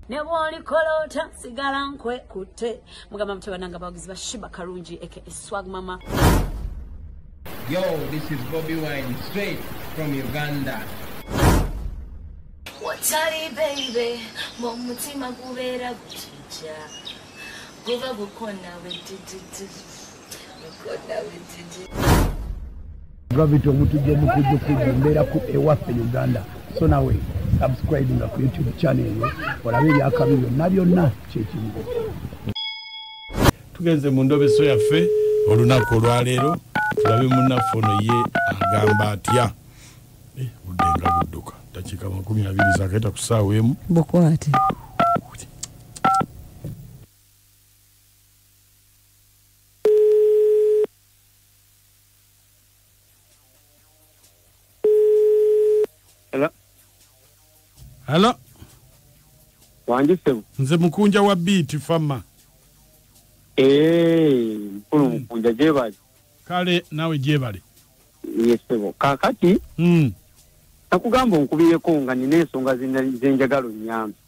Nebwoli kolota sigala nkwe kute mugamba mtabananga bagizi bashiba karungi aka swag mama. Yo, this is Bobby Wine straight from Uganda. Watari baby mumutima gubera guchicha guva gukona wetiti gukona wetiti Gravity omutuje mukuje kumbera ku ewaffe Uganda. So nawe subscribe nga ku YouTube channel olabe byakabyo byonna kyekimu. Tugenze mu Endobeso yaffe olunaku olwaleero tulabe munnafono ye agamba atya. Budenga budduka dakika 20 zakaita ku ssaawa emu bukwate. Hello. Wange sebu. Nze Mukunja wa beat fama. Mukunja jebali. Kale nawe jebali. Yes sebu. Kakati. Nakugamba nkubireko nga nina ensonga zenjagalo nnyamba.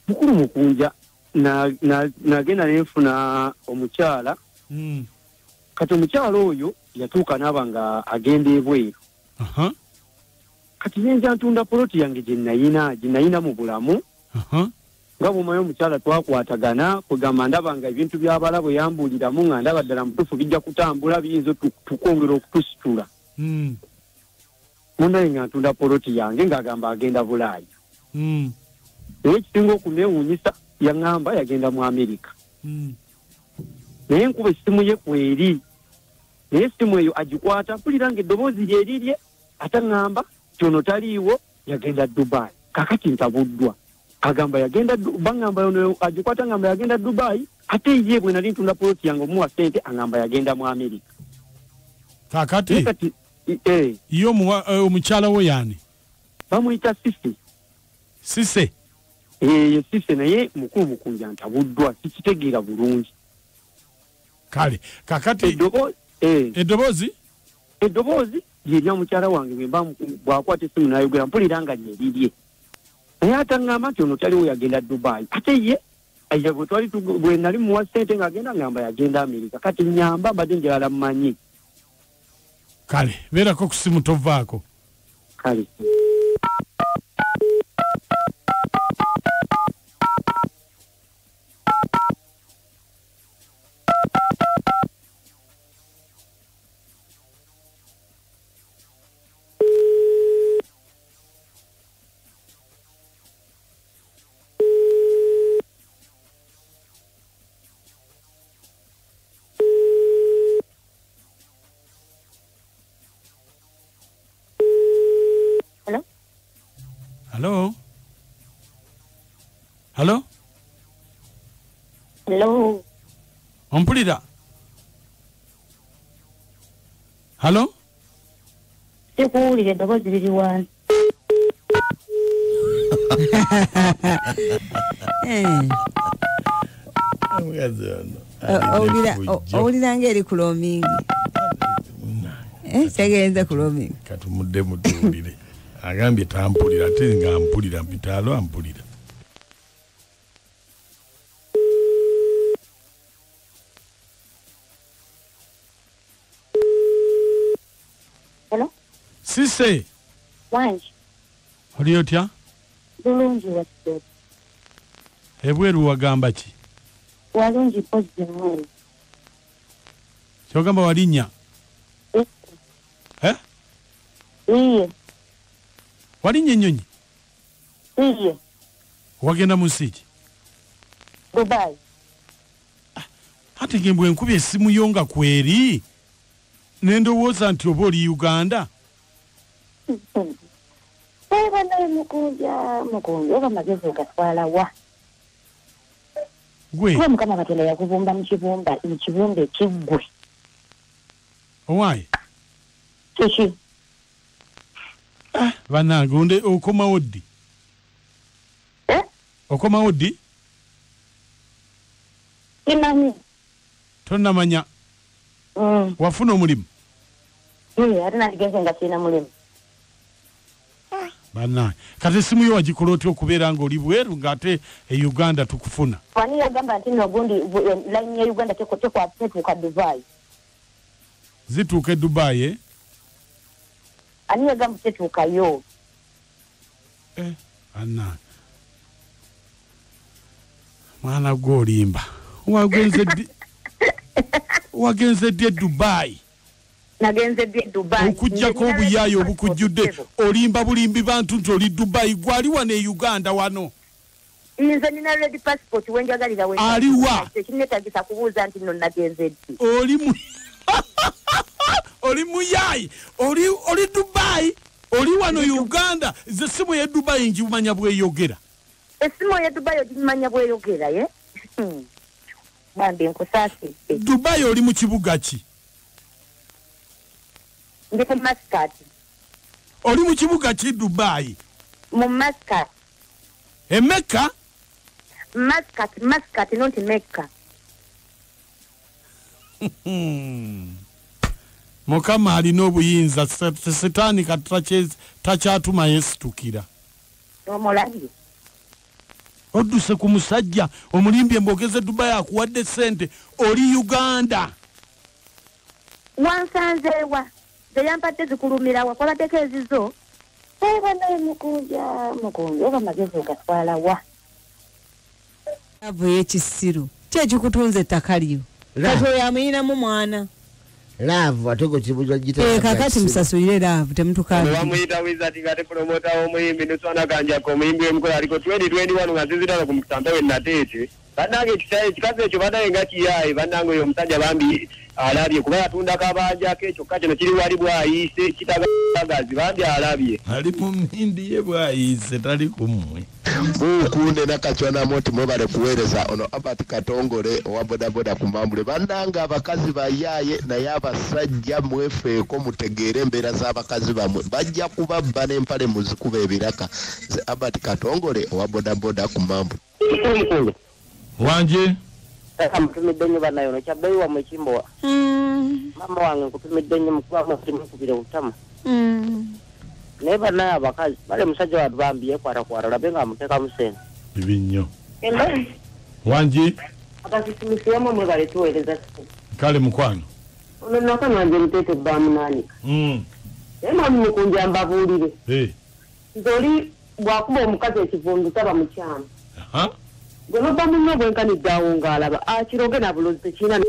Mukulu Mukunja nagenda nenfuna omukyala. Kati omukyala oyo yatuuka n'aba nga agenda ebweru. Kati nja ntunda poloti yange gye nayina mu bulamu. Nga bw'omanyi omukyala twakwatagana kugamba ndaba nga ebintu by'abalabo yambuliramu nga ndaba ddala mutuufu bijja kutambula biyinza tukwongera okutusitula. Munnaye nga ntunda poloti yange ng'agamba agenda Bulaaya. Naye ekisinga okuneewuunyisa yaŋŋamba yagenda mu Amerika. Naye nkuba essimu ye kweri. Naye essimu eyo agikwata mpulira ng'eddoboozi lye erirye ate ŋŋamba kyono taliiwo yagenda Dubai. Kakati ntabuddwa. Agamba yagenda bangamba yono agikwata ngamba yagenda Dubai ate ye bwe nali ntunda poloti yange omuwa Sente angamba yagenda mu Amerika. Kakati iyo omukyala wo yani bamuyita Sise. Sise. Sise naye mukulu Mukunja ntabuddwa sikitegeera bulungi. Kale kakati eddoboozi lye mukyala wange bw'akwata essimu n'ayogera mpulira nga lye lirye. Naye ataŋŋamba nti ono taliwo yagenda Dubai ate ye bwe nali muwa Sente ng'agenda ngamba yagenda Amerika. Kati nnyamba mbadde njagala mmanyi. Kale beerako ku simu tovaako. Kale Hello? Hello? Hello? Ompulira? Hello? Sikuwulira eddoboozi liri wansi. Owulira ng'eri ku roaming. Tegenza ku roaming. Katumudde mutuwulire. Agambye tampulira ate nga mpulira mpitaalo ampulira. Hello? Sise. Wange. Oli otya? Bulungi wasibe. Ebweru wagamba ki? Walungi pozitive. Kyogamba walinnya? Iye. Walinnya ennyonyi? Iye. Wagenda mu nsi ki? Dubai. Ate ngembwe nkubye essimu yo nga kweri nendowooza nti oba oli Uganda. Naye Mukunja oba magezi ogatwala wa? Gwe Mukama Katonda yakubumba mu kibumba ekiggwe. Owaaye? Kiki? Bannange onde okomawo ddi? Okomawo ddi? Simanyi. Tonnamanya? Wafuna omulimu? Ate nandigenze nga sirina mulimu. Bana kati simu yo wagikoloti okubeera nga oli bweru ngate Uganda tukufuna. Wani yagamba nti no gundi line ya Uganda teko update kwa Dubai. Zituuke Dubai eh? Ani yagamba tetuuka yo. Anna. Mwana gwolimba. Wagenze di Dubai. Nagenze di Dubai. Okujjako obuyayo obukujjudde olimba bulimbi bantu nti oli Dubai gwali wane Uganda wano. Nze nina ready passport wenjagalira we. Aliwa. Kinetagisa kubuuza nti no nagenze di. Oli muyayi. Oli Dubai. Oli wano Uganda. Ze simu ya Dubai njimanya bweyogera. Esimu ya Dubai njimanya bweyogera ye. Bambi nkusasi. Dubai oli mu kibuga ki? Ndi mu Muscat. Oli mu kibuga ki Dubai? Mu Muscat. Mecca? Muscat not Mecca. Mukama alina obuyinza Setaani takyatuma yesitukira. Omulabi. Odduse ku musajja omulimbye mbogeze Dubai akuwadde sente oli Uganda. Wansanzeewa zeyampadde zikulumira wakola tekeezizo. Bana Mukunja oba magezi ogatwala wa. Avo y'ekisiru kyekikutunza ettaka lyo kati oyo amuyinamu mwana laavu atego kibuja gita kakati musasulire laavu temutukaali wamuyita wizati gate promota omuyimbi nuswana kanjako omuyimbi omukola aliko 2021 nga zizitala ku mukutanda we natete banange ekikazi ekyo banaye nga kiyaye banange oyo omusajja bambi alabye kuba yatunda kabanja ekyo kati kiri wali bwayise kitagazi bambi alabye ali mu mmindi ye bwayise tali kumwe bukunde nakachwana moti mwebale kuweereza ono Abati Katongole owa bodaboda kumambule bananga abakazi bayaye naye abasajja mwefeeko mutegeere embeera z'abakazi bamwe bajja kubabba n'empale muzikuba ebiraka ze Abati Katongole owa bodaboda kumambule Wange mutumidde nnyo banayo no kyabbeeyi wa mwekimbowa mama wange nkutumidde nnyo mukuba mukubire butama naye banaye abakazi bale musajja watu bambi yekwatakwata olabe nga amuteekamu sente bibi nnyo Wange akasisimisiyamu mwe bale tuweereza kale mukwano ono nakanwange luteete bbamunaanika naye mwami Mukunja mbabuulire nti oli bw'akuba omukazi ekivundu taba mukyama gwe nobba munno bwenkanidde awo ng'alaba akiroge na bulozi tekirina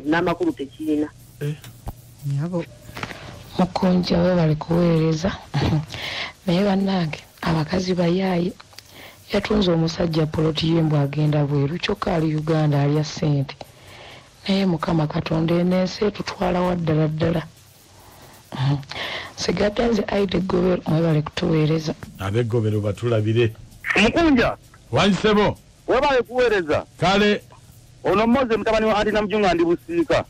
n'amakulu tekirina yabo Mukunja we bali kuweereza naye bannange abakazi bayaaye yatunze omusajja poloti yembw agenda bweru kyokka ali Uganda alya sente naye Mukama Katonda enensi etutwala waddala ddala sigaddanze aide gobero mwe bali kutuweereza ab'eggobero batulabire Mukunja Wansebo we bali kuweereza kale ono Moze mutabani wa Ati Namujunga ndi busiika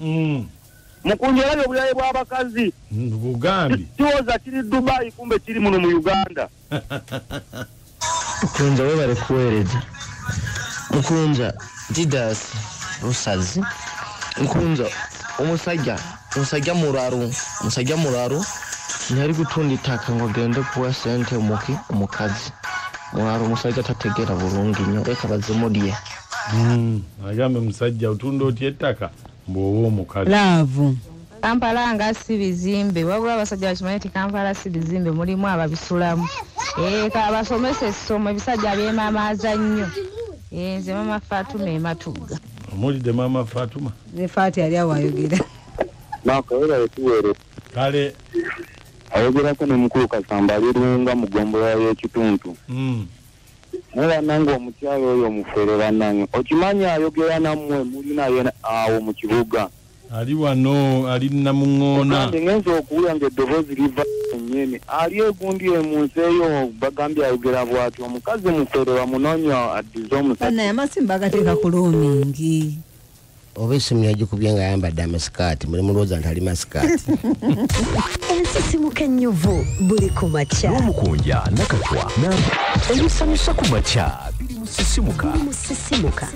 Mukunja erabye obuyaye bw'abakazi bugambi kiwoza kiri Dubai kumbe kiri muno mu Uganda Mukunja we bali kuweereza Mukunja Didas Rusazi Mukunja omusajja mularu ntiyali gutunda ettaka ngo agende kuwa sente omukazi mwaro omusajja tategeera bulungi nnyo leka bazimulye agambe musajja otunda otya ettaka mbwowa omukazi laavu Kampala nga si bizimbe wabula abasajja bakimanyi ti Kampala si bizimbe mulimu ababisulamu abasomesa essomo ebisajja byemamaaza nnyo nze mama Fatuma ematuga omulidde mama Fatuma ne Fati yali awayogera nakawera etuwere kale ayogerako ne mukulu Kasamba alirunga mu ggombolola y'ekituntu naye bannange omukyalo oyo omufere bannange okimanyi ayogera nammwe mulinaye awo mu kibuga ali wano ali namuŋŋoona ngenza okuwulira ng'eddoboozi liva ennyini ali egundi mu nsi eyo bagambye ayogera bw'ati omukazi mufere bamunoonya addize omusajja naye amasimu bagateeka ku loomingi oba esimu yagikubye nga ayambadde amasikaati muli mulowooza nti ali masikaati ensisimuka ennyuvu buli ku makya n'omukunja nakatwa ebisanyusa ku makya biri mu sisimuka